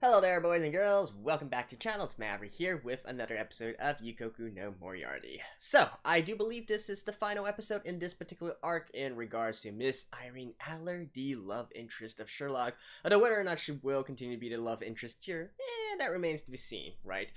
Hello there, boys and girls. Welcome back to channel. It's Maverick here with another episode of Yuukoku no Moriarty. So, I do believe this is the final episode in this particular arc in regards to Miss Irene Adler, the love interest of Sherlock. Although whether or not she will continue to be the love interest here, that remains to be seen, right?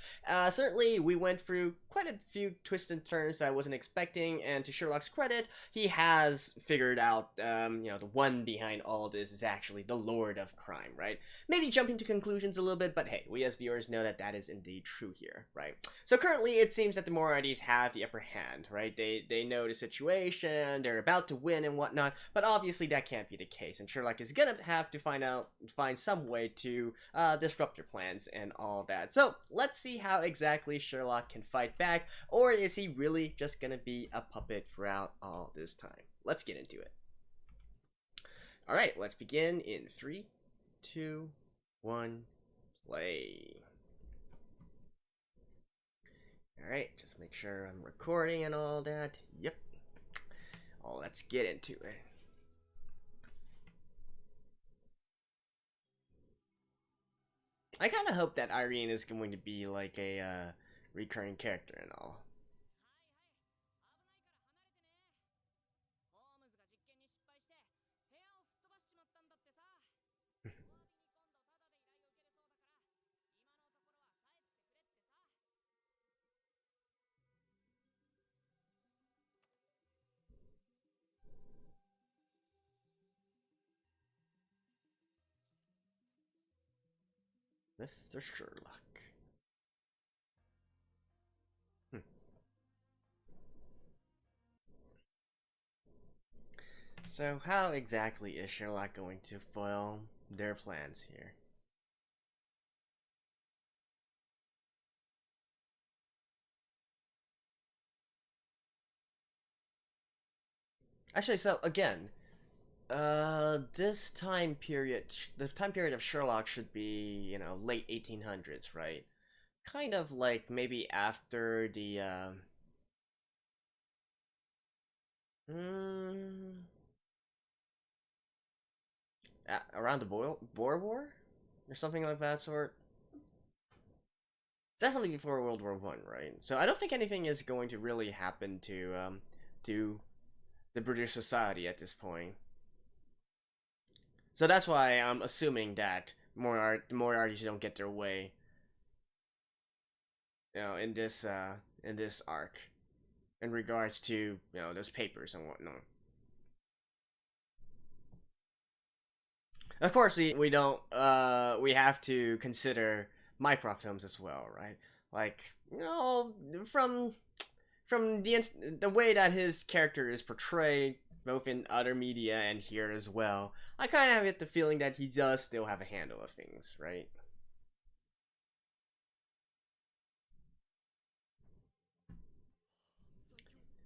Certainly, we went through quite a few twists and turns that I wasn't expecting, and to Sherlock's credit, he has figured out, the one behind all this is actually the Lord of Crime, right? Maybe jumping to conclusions a little bit, but hey, we as viewers know that that is indeed true here, right? So currently, it seems that the Moriartys have the upper hand, right? They know the situation, they're about to win and whatnot, but obviously that can't be the case, and Sherlock is gonna have to find some way to disrupt their plans and all that. So let's see how exactly Sherlock can fight back, or is he really just gonna be a puppet throughout all this time? Let's get into it. Alright, let's begin in 3, 2, 1, play. Alright, just make sure I'm recording and all that. Yep. Oh, let's get into it. I kind of hope that Irene is going to be like a recurring character and all. Mr. Sherlock. So how exactly is Sherlock going to foil their plans here? Actually, so again, this time period, the time period of Sherlock should be, late 1800s, right? Kind of like maybe after the, mm, around the Boer War? Or something like that sort? Definitely before World War One, right? So I don't think anything is going to really happen to the British society at this point. So that's why I'm assuming that Moriartys don't get their way, in this arc, in regards to those papers and whatnot. Of course, we don't we have to consider Mycroft Holmes as well, right? Like from the way that his character is portrayed, both in other media and here as well, I kind of have the feeling that he does still have a handle of things, right?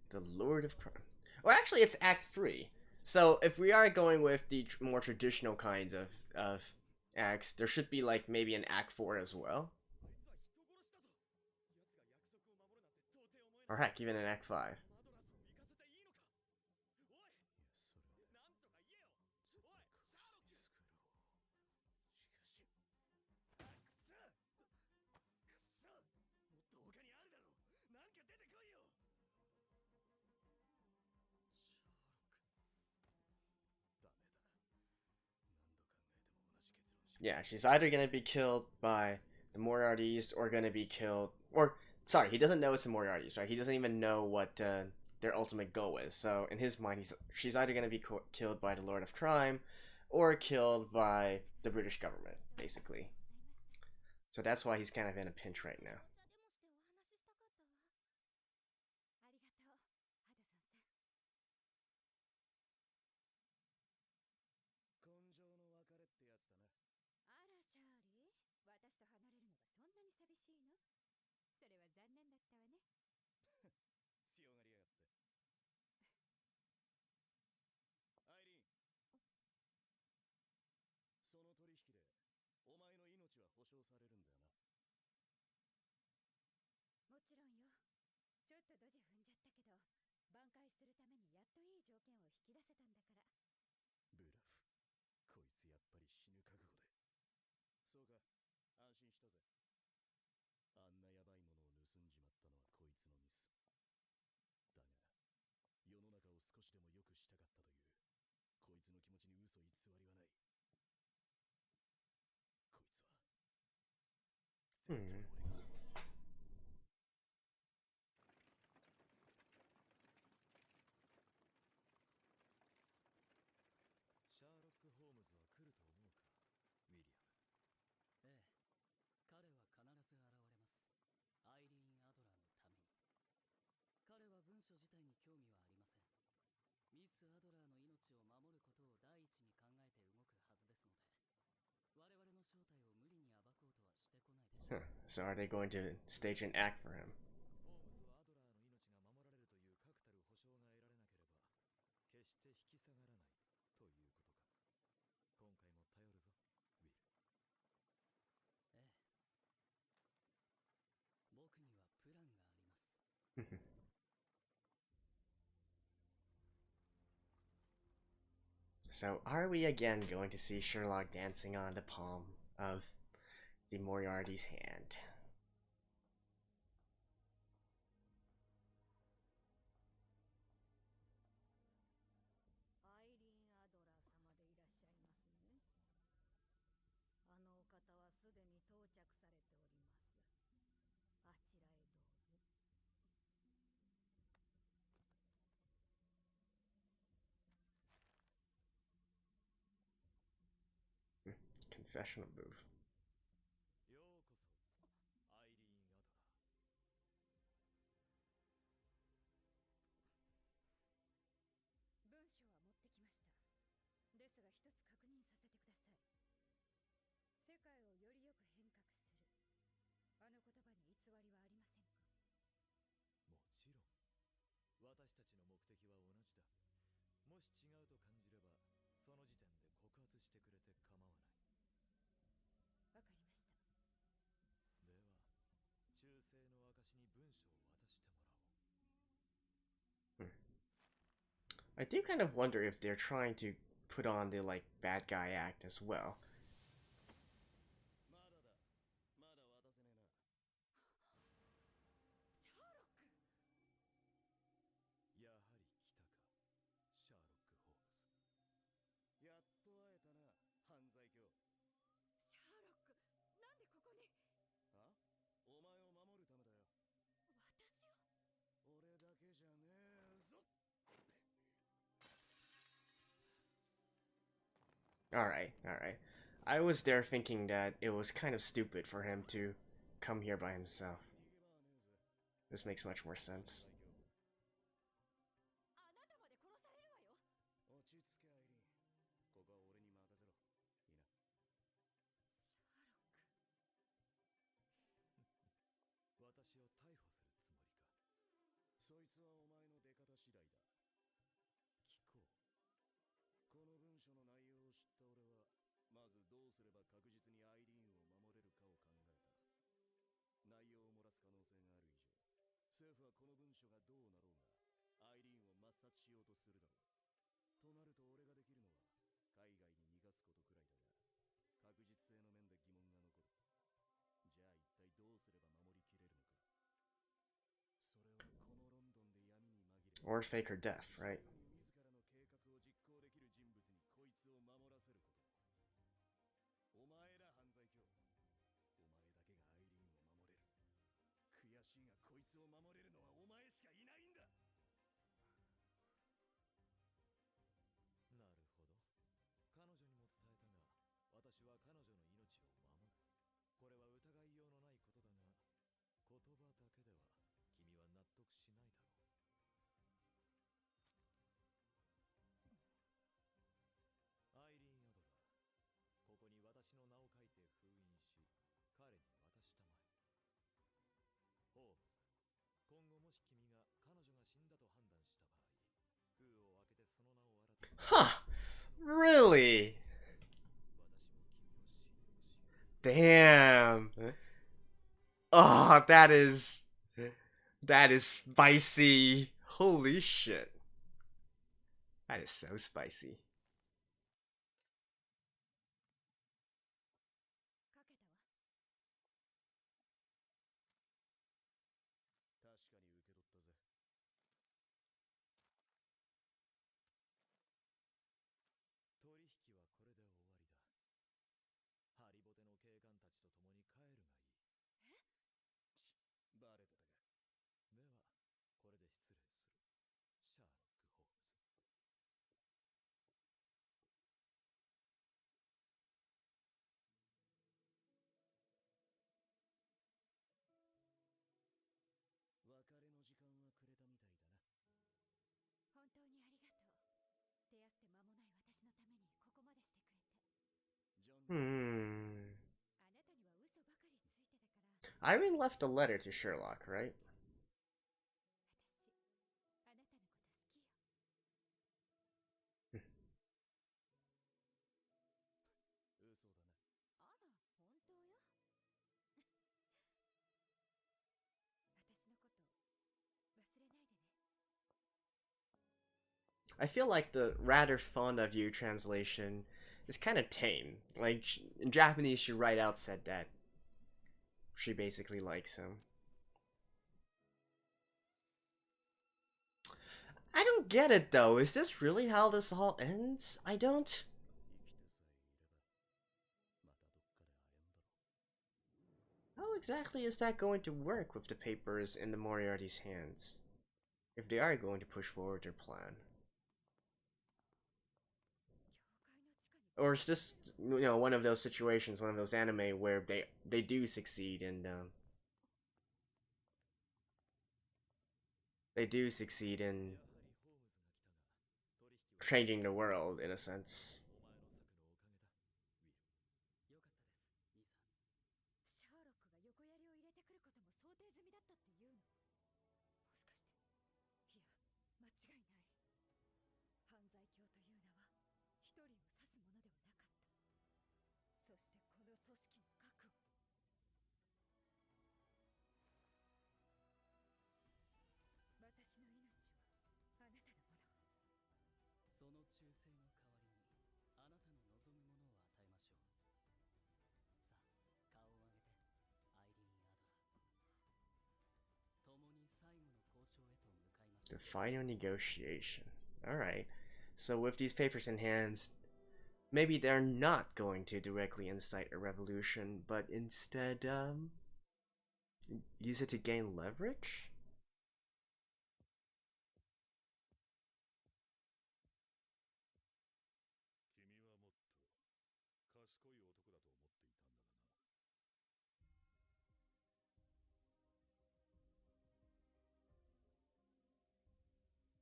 The Lord of Crime. Well, actually, it's Act 3. So if we are going with the more traditional kinds of acts, there should be like maybe an Act 4 as well. Or heck, even an Act 5. Yeah, she's either gonna be killed by the Moriartys or gonna be killed, or sorry, he doesn't know it's the Moriartys, right? He doesn't even know what their ultimate goal is. So in his mind, she's either gonna be killed by the Lord of Crime, or killed by the British government, basically. So that's why he's kind of in a pinch right now. ったという。こいつの気持ちに嘘偽りはない。こいつは絶対俺が。シャーロック・ホームズは来ると思うか、ウィリアム。ええ、彼は必ず現れます。アイリーン・アドラーのために。彼は文書自体に興味はありません。ミス・アドラーの命を守ることを第一に考えて動くはずですので、我々の正体を無理に暴こうとはしてこないでしょう。So are they going to stage an act for him? ホームズはアドラーの命が守られるという確たる保証が得られなければ、決して引き下がらないということか。今回も頼るぞ、ウィル。ええ。僕にはプランがあります。So are we again going to see Sherlock dancing on the palm of the Moriarty's hand? アイリーン・アドラー様でいらっしゃいますね。あのお方はすでに到着されております。あちらへどうぞ。Confessional booth. ようこそ、アイリーン・アドラ文書は持ってきました。ですが一つ確認させてください。世界をよりよく変革する。あの言葉に偽りはありませんか？ー。もちろん。私たちの目的は同じだ。もし違うと感じれば、その時点で告発してくれて構わない。わかりました。では、忠誠の証に文書を渡してもらおう。I do kind of wonder if they're trying to put on the like bad guy act as well. まだだ。まだ渡せねえな。シャーロック！やはり来たか、シャーロック・ホームズ。やっと会えたな、犯罪狂。シャーロック、なんでここに？あ？お前を守るためだよ。私を？俺だけじゃねえぞ。Alright, alright. I was there thinking that it was kind of stupid for him to come here by himself. This makes much more sense. あなたまで殺されるわよ。落ち着け、アイリーン。ここは俺に任せろ。いいな。シャーロック。私を逮捕するつもりか。そいつはお前の出方次第だ。聞こう。この文書の内容を知った俺は、まずどうすれば確実にアイリーンを守れるかを考えた。内容を漏らす可能性がある以上、政府はこの文書がどうなろうが、アイリーンを抹殺しようとするだろう。となると俺ができるのは、海外に逃がすことくらいだが、確実性の面で疑問が残る。じゃあ一体どうすれば守りきれるのか。それはこのロンドンで闇に紛れ Or fake her death, right? 自らの計画を実行できる人物にこいつを守らせること。お前ら犯罪狂。お前だけがアイリーンを守れる。悔しいがこいつを守れるのはお前しかいないんだ。なるほど。彼女にも伝えたが、私は彼女の命を守る。これは疑いようのないことだが、言葉だけでは君は納得しないだろう。アイリーン・アドラー、ここに私の名を書いて封印し、彼に渡したまえ。ホームズ、今後もし君が彼女が死んだと判断した場合、封を開けてその名を改め、Huh! Really? 私も君を信用しよう。 Damn! Oh, that is spicy. Holy shit. That is so spicy. かけたわ。確かに受け取ったぜ。Hmm. あなたには嘘ばかりついてたから。 Irene left a letter to Sherlock, right? 私あなたのこと好きよ。嘘だね。あら、本当よ。私のこと忘れないでね。 I feel like the rather fond of you translation is kind of tame. Like, in Japanese, she right out said that she basically likes him. I don't get it though. Is this really how this all ends? I don't. 生きてさえいればまたどっかで会えんだろう。 How exactly is that going to work with the papers in the Moriarty's hands? If they are going to push forward their plan. 教会の地下に Or is this, you know, one of those situations, one of those anime where they do succeed and they do succeed in やはりホームズが来たが、取引は changing the world in a sense. お前の策のおかげだ、ウィル。よかったです、兄さん。シャーロックが横槍を入れてくることも想定済みだったって言うの。もしかして、いや、間違いない。犯罪教という名は一人を指すものではなかった。そしてこの組織の核を。私の命はあなたのもの。その忠誠の代わりにあなたの望むものを与えましょう。さあ、顔を上げて、アイリーン・アドラー。共に最後の交渉へと向かいましょ The う。 final negotiation. Alright. So with these papers in hands, maybe they're not going to directly incite a revolution, but instead, use it to gain leverage? 君はもっと賢い男だと思っていたんだがな。文書を回収し、アドラーを抹殺した。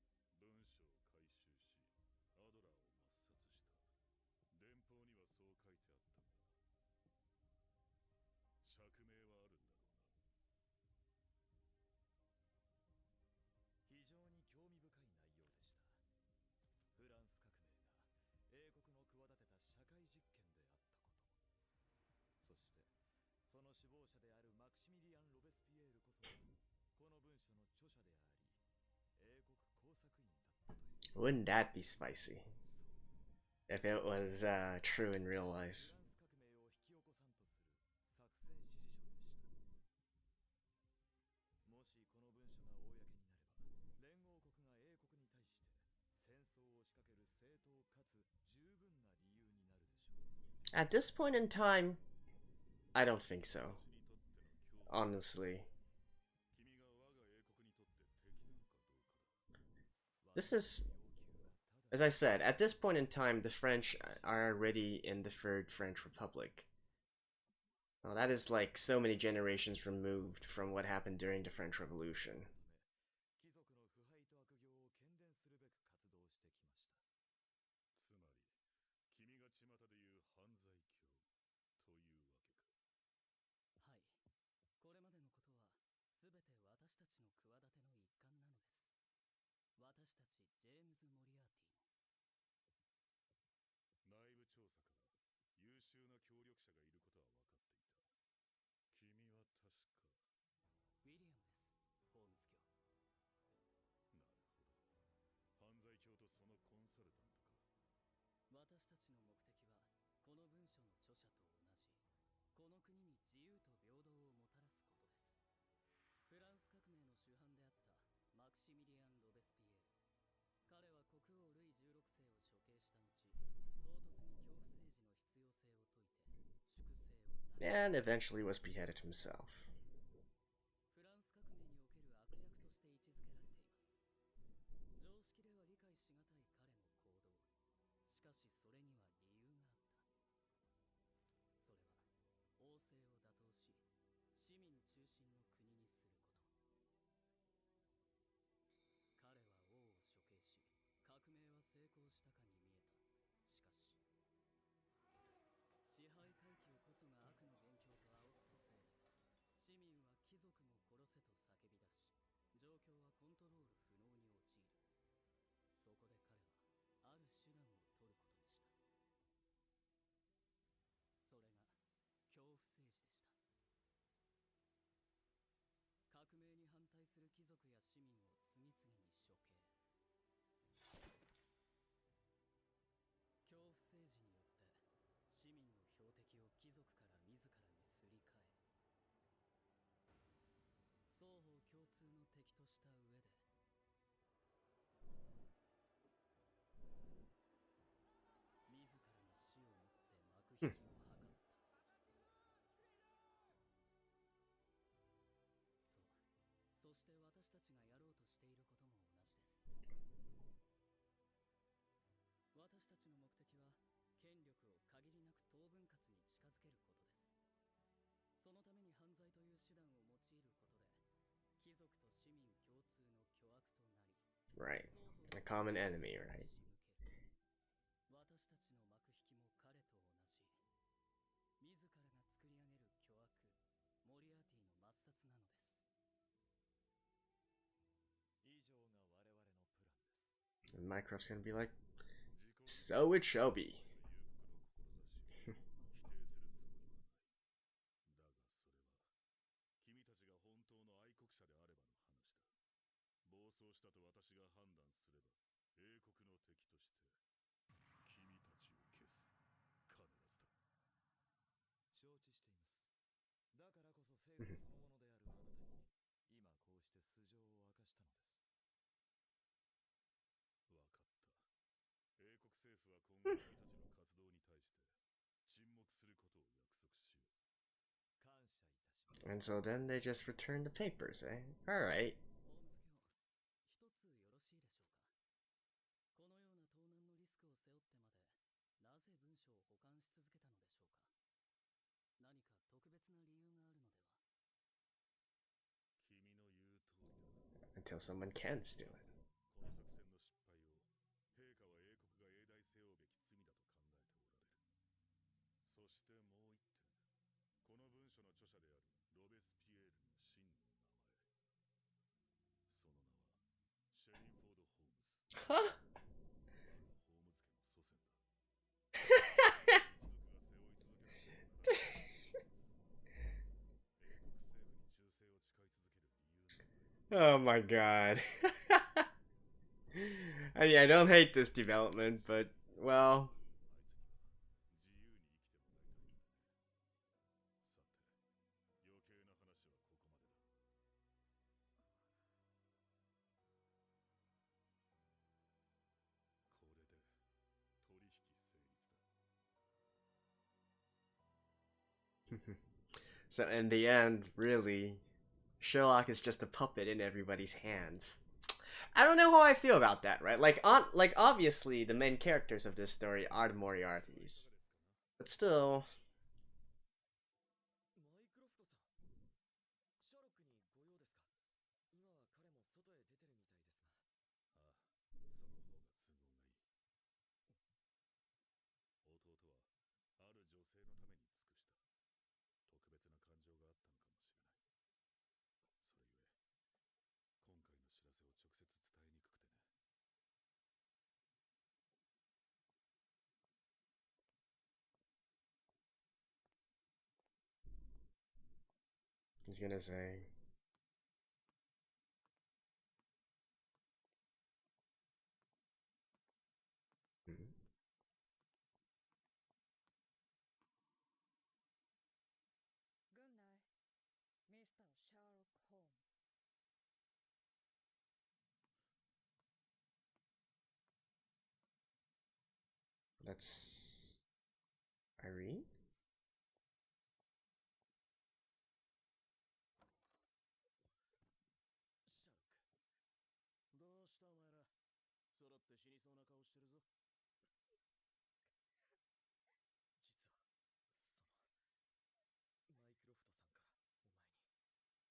電報にはそう書いてあったが、釈明はあるんだろうな。非常に興味深い内容でした。フランス革命が英国の企てた社会実験であったこと。そしてその首謀者であるマクシミリアン・ロベスピエールこそこの文書の著者であり、英国工作員だったという。 Wouldn't that be spicy? If it was true in real フ life. ランス革命を引き起こさんとする作戦指示書でした。もしこの文書が公になれば、連合国が英国に対して戦争を仕掛ける正当かつ十分な理由になるでしょう。 At this point in time, I don't think so. 私にとっての脅威、 Honestly. 君が我が英国にとって敵なのかどうかだ。 This is, 要求はただ as I said, at this point in time, the French are already in the Third French Republic. Well, that is like so many generations removed from what happened during the French Revolution. 貴族の腐敗と悪行を喧伝するべく活動してきました。つまり君が巷で言う犯罪教というわけか。はい。これまでのことは全て私たちの企ての一環なのです。私たちジェームズ・モリアーティの。内部調査から優秀な協力者がいることは分かっていた。君は確か。ウィリアムです、ホームズ卿。なるほど。犯罪教とそのコンサルタントか。私たちの目的はこの文書の著者と同じ、この国に自由と平等をもたらすことです。フランス革命の主犯であったマクシミリアン・ロベスピエール。彼は国王ルイ16世を処刑した後、唐突に恐怖政治の必要性を説いて粛清を断 And eventually was beheaded himself. フランス革命における悪役として位置づけられています。常識では理解しがたい彼の行動。しかしそれには理由があった。それは王政を打倒し、市民中心の国にすること。彼は王を処刑し、革命は成功したかに見えた。しかし支配 Right. A common enemy, right? 私たちの幕引きも彼と同じ。自らが作り上げる巨悪、モリアーティの抹殺なのです。以上が我々のプランです。 And Minecraft's gonna be like, so it shall be. だがそれは君たちが本当の愛国者であればの話だ。暴走したと私が判断すれば英国の敵として君たちを消す。必ずだ。承知しています。だからこそ正義そのものであるあなたに今こうして素性を明かしたのです。わかった。英国政府は今後君たちの活動に対して沈黙することを約束しよう。感謝いたします。 And so then they just return the papers, eh? Alright. ホームズ卿、一つよろしいでしょうか。このような盗難のリスクを背負ってまで、なぜ文書を保管し続けたのでしょうか。何か特別な理由があるのでは。君の言う通りだ。 Until someone can steal it. この作戦の失敗を陛下は英国が永代背負うべき罪だと考えておられる。そしてもう一点、この文書の著者であるロベスピエールの真の名前。その名はシェリンフォード・ホームズ。我がホームズ家の祖先だ。一族が背負い続けたことを英国政府に忠誠を誓い続ける理由。 Oh my god. I mean, I don't hate this development, but, well... 自由に生きてもらいたいんだね。さて、余計な話はここまでだ。これで取引成立だ。So in the end, really, Sherlock is just a puppet in everybody's hands. I don't know how I feel about that, right? Like obviously the main characters of this story are the Moriartys. But still... マイクロフトさん、シャーロックにご用ですか？今は彼も外へ出てるみたいですが。ああ、その方が都合がいい。弟はある女性のために尽くした。特別な感情があったのかもしれない。それゆえ、今回の知らせを直接伝えにくくてね。He's gonna say... Hmm? Good night, Mr. Sherlock Holmes. That's... Irene? シャーロック、どうしたお前ら。揃って死にそうな顔してるぞ。実は、マイクロフトさんからお前に、アド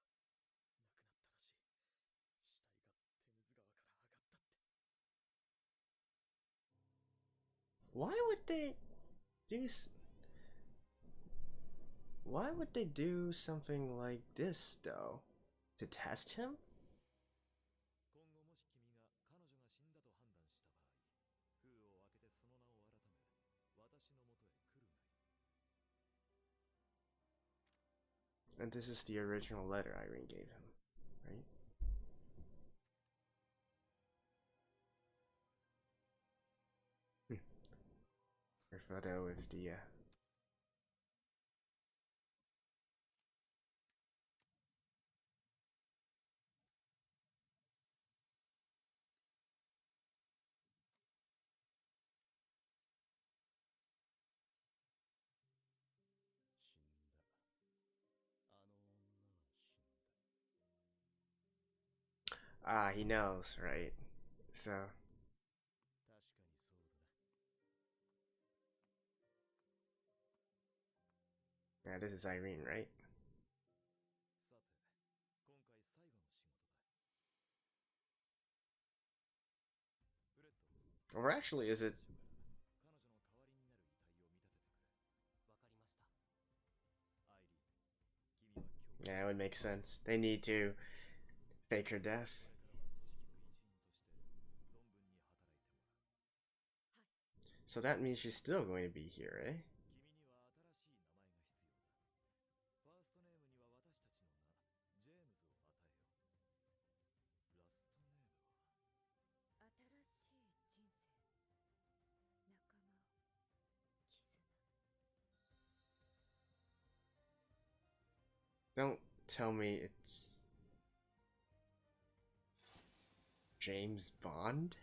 ラーさんが亡くなったらしい。死体がテムズ川から上がったって。Why would they do... Why would they do something like this, though? To test him? 今後もし君が彼女が死んだと判断した場合、封を開けてその名を改め、私のもとへ来るがいい。 And this is the original letter Irene gave him, right? Her photo with the, 死んだ。あの女は死んだ。 Ah, he knows, right? So... 確かにそうだな。 Yeah, this is Irene, right? さて、今回最後の仕事だ。Or actually, is it? 彼女の代わりになる遺体を見立ててくれ。わかりました。アイリーン、君は今日 Yeah, it would make sense. They need to fake her death. これからは組織の一員として存分に働いてもらう。 So that means she's still going to be here, eh? 君には新しい名前が必要だ。ファーストネームには私たちの名、ジェームズを与えよう。ラストネームは、Don't tell me it's James Bond?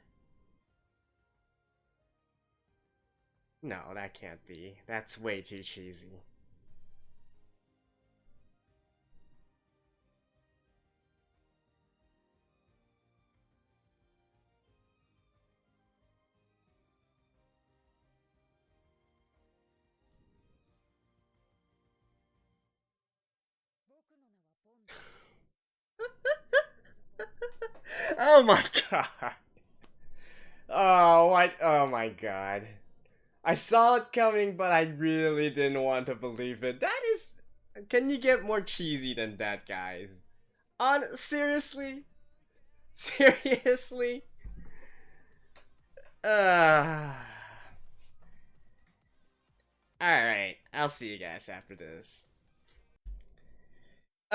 No, that can't be. That's way too cheesy. Oh my god. Oh, what? Oh my god. I saw it coming, but I really didn't want to believe it. That is... Can you get more cheesy than that, guys? Seriously? Seriously? Alright. I'll see you guys after this.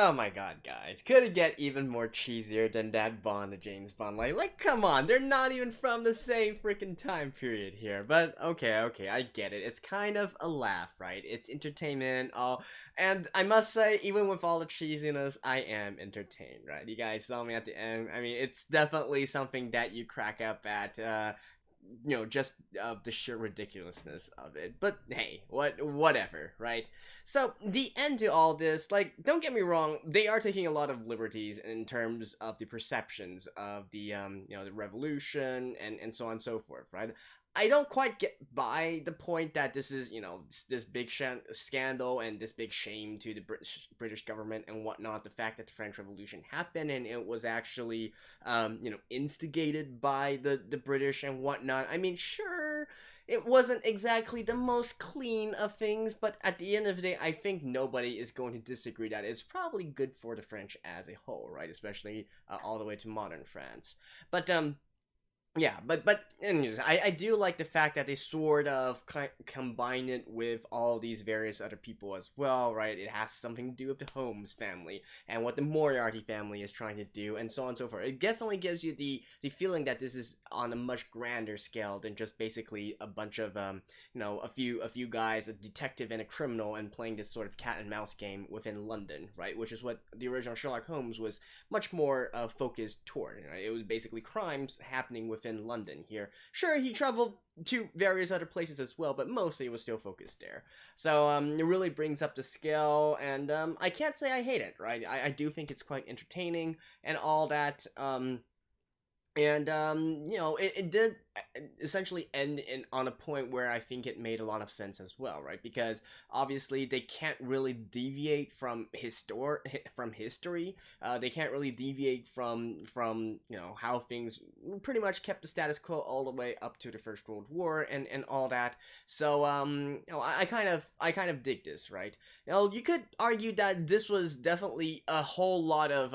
Oh my god, guys. Could it get even more cheesier than that Bond to James Bond? Like, come on, they're not even from the same freaking time period here. But, okay, I get it. It's kind of a laugh, right? It's entertainment, and I must say, even with all the cheesiness, I am entertained, right? You guys saw me at the end. I mean, it's definitely something that you crack up at, you know, just the sheer ridiculousness of it. But hey, whatever, right? So the end to all this, like, don't get me wrong, they are taking a lot of liberties in terms of the perceptions of the you know, the revolution and so on and so forth, right? I don't quite get by the point that this is, you know, this big scandal and this big shame to the British government and whatnot. The fact that the French Revolution happened and it was actually, you know, instigated by the British and whatnot. I mean, sure, it wasn't exactly the most clean of things, but at the end of the day, I think nobody is going to disagree that it's probably good for the French as a whole, right? Especially all the way to modern France. But, yeah, but anyways, I do like the fact that they sort of combine it with all these various other people as well, right? It has something to do with the Holmes family and what the Moriarty family is trying to do, and so on and so forth. It definitely gives you the feeling that this is on a much grander scale than just basically a bunch of you know, a few guys, a detective and a criminal, and playing this sort of cat and mouse game within London, right? Which is what the original Sherlock Holmes was much more focused toward. Right? It was basically crimes happening within London here. Sure, he traveled to various other places as well, but mostly it was still focused there. So it really brings up the scale, and I can't say I hate it, right? I do think it's quite entertaining and all that. And you know, it did essentially end on a point where I think it made a lot of sense as well, right? Because obviously they can't really deviate from history. They can't really deviate from you know, how things pretty much kept the status quo all the way up to the First World War and all that. So you know, I kind of dig this, right? You know, you could argue that this was definitely a whole lot of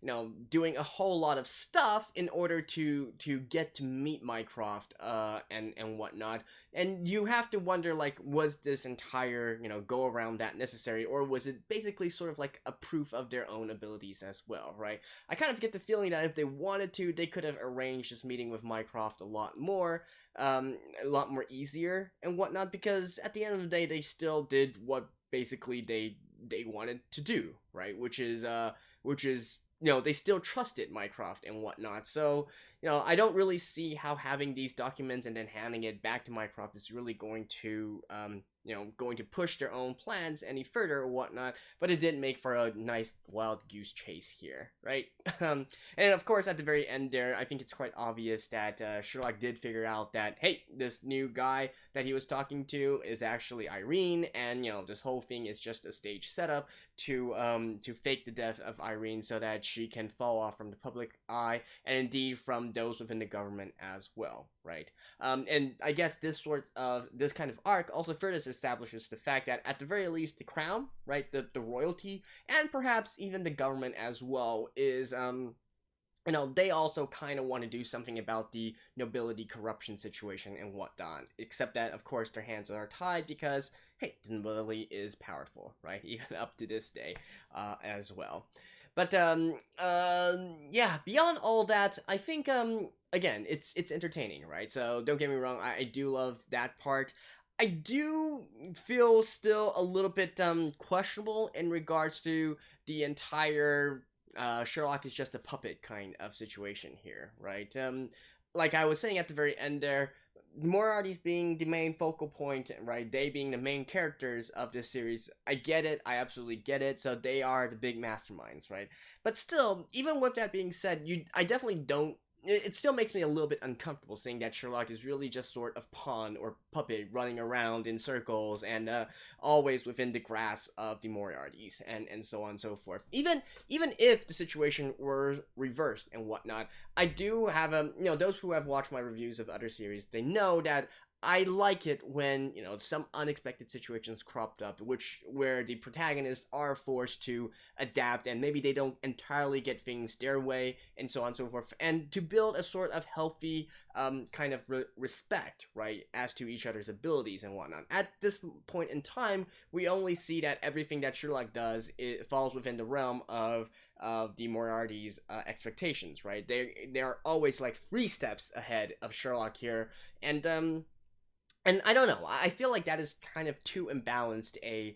you know, doing a whole lot of stuff in order to get to meet Mycroft and whatnot. And you have to wonder, like, was this entire, you know, go around that necessary, or was it basically sort of like a proof of their own abilities as well, right? I kind of get the feeling that if they wanted to, they could have arranged this meeting with Mycroft a lot more easier and whatnot, because at the end of the day, they still did what basically they wanted to do, right? Which is you know, they still trusted Mycroft and whatnot. So, you know, I don't really see how having these documents and then handing it back to Mycroft is really going to, you know, going to push their own plans any further or whatnot. But it did make for a nice wild goose chase here, right? And of course, at the very end there, I think it's quite obvious that Sherlock did figure out that, hey, this new guy that he was talking to is actually Irene, and, you know, this whole thing is just a stage setup to fake the death of Irene so that she can fall off from the public eye, and indeed from those within the government as well, right? And I guess this kind of arc also further establishes the fact that at the very least the crown, right, the royalty, and perhaps even the government as well is they also kind of want to do something about the nobility corruption situation and whatnot. Except that, of course, their hands are tied because, hey, the nobility is powerful, right? Even up to this day, as well. But, yeah, beyond all that, I think, again, it's entertaining, right? So, don't get me wrong, I do love that part. I do feel still a little bit, questionable in regards to the entire Sherlock is just a puppet kind of situation here, right? Like I was saying at the very end there, Moriarty's being the main focal point, right? They being the main characters of this series. I get it. I absolutely get it. So they are the big masterminds, right? But still, even with that being said, I definitely don't. It still makes me a little bit uncomfortable seeing that Sherlock is really just sort of pawn or puppet running around in circles and always within the grasp of the Moriartys and so on and so forth. Even if the situation were reversed and whatnot, I do have those who have watched my reviews of other series, they know that I like it when, some unexpected situations cropped up, where the protagonists are forced to adapt and maybe they don't entirely get things their way and so on and so forth, and to build a sort of healthy kind of respect, right, as to each other's abilities and whatnot. At this point in time, we only see that everything that Sherlock does, it falls within the realm of the Moriarty's expectations, right? They're always like 3 steps ahead of Sherlock here, and I don't know, I feel like that is kind of too imbalanced a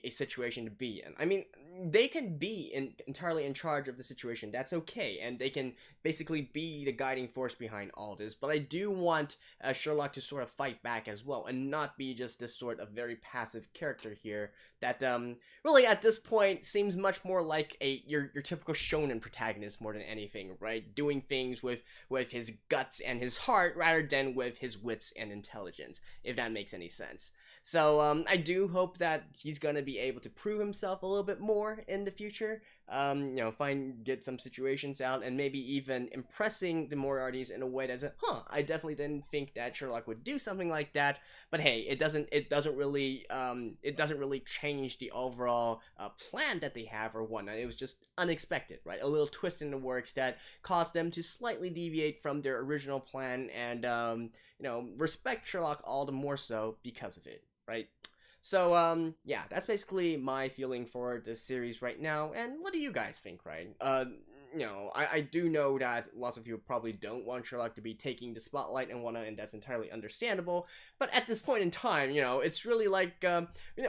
situation to be in. I mean, they can be entirely in charge of the situation, that's okay, and they can basically be the guiding force behind all this, but I do want Sherlock to sort of fight back as well, and not be just this sort of very passive character here that really at this point seems much more like your typical shonen protagonist more than anything, right? Doing things with his guts and his heart rather than with his wits and intelligence, if that makes any sense. So I do hope that he's gonna be able to prove himself a little bit more in the future. Get some situations out, and maybe even impressing the Moriartys in a way that's I definitely didn't think that Sherlock would do something like that. But hey, it doesn't really change the overall plan that they have or whatnot. It was just unexpected, right? A little twist in the works that caused them to slightly deviate from their original plan, and respect Sherlock all the more so because of it, right? So, yeah, that's basically my feeling for this series right now, and what do you guys think, right? I do know that lots of you probably don't want Sherlock to be taking the spotlight and whatnot, and that's entirely understandable, but at this point in time, it's really like,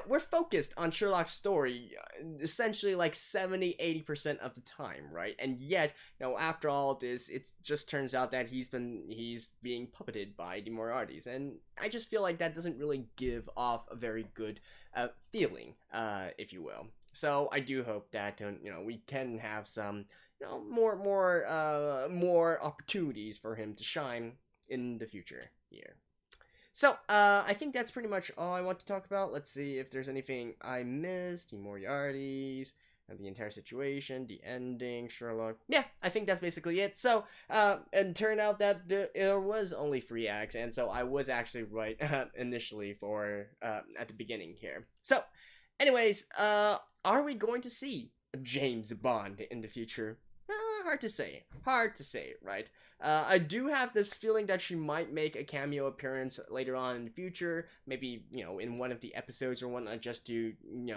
we're focused on Sherlock's story, essentially like 70-80% of the time, right? And yet, after all this, it just turns out that he's being puppeted by the Moriartys, and I just feel like that doesn't really give off a very good feeling, if you will. So I do hope that we can have some more opportunities for him to shine in the future here. So I think that's pretty much all I want to talk about. Let's see if there's anything I missed. The Moriartys, the entire situation, the ending, Sherlock. Yeah, I think that's basically it. So, and turned out that there was only 3 acts, and so I was actually right initially for at the beginning here. So, anyways, are we going to see James Bond in the future? Hard to say, right? I do have this feeling that she might make a cameo appearance later on in the future, maybe, in one of the episodes or whatnot, just to,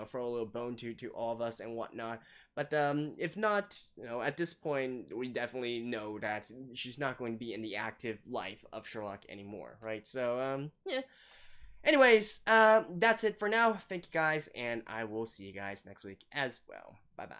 throw a little bone to all of us and whatnot. But, if not, at this point, we definitely know that she's not going to be in the active life of Sherlock anymore, right? So, yeah. Anyways, that's it for now. Thank you guys, and I will see you guys next week as well. Bye-bye.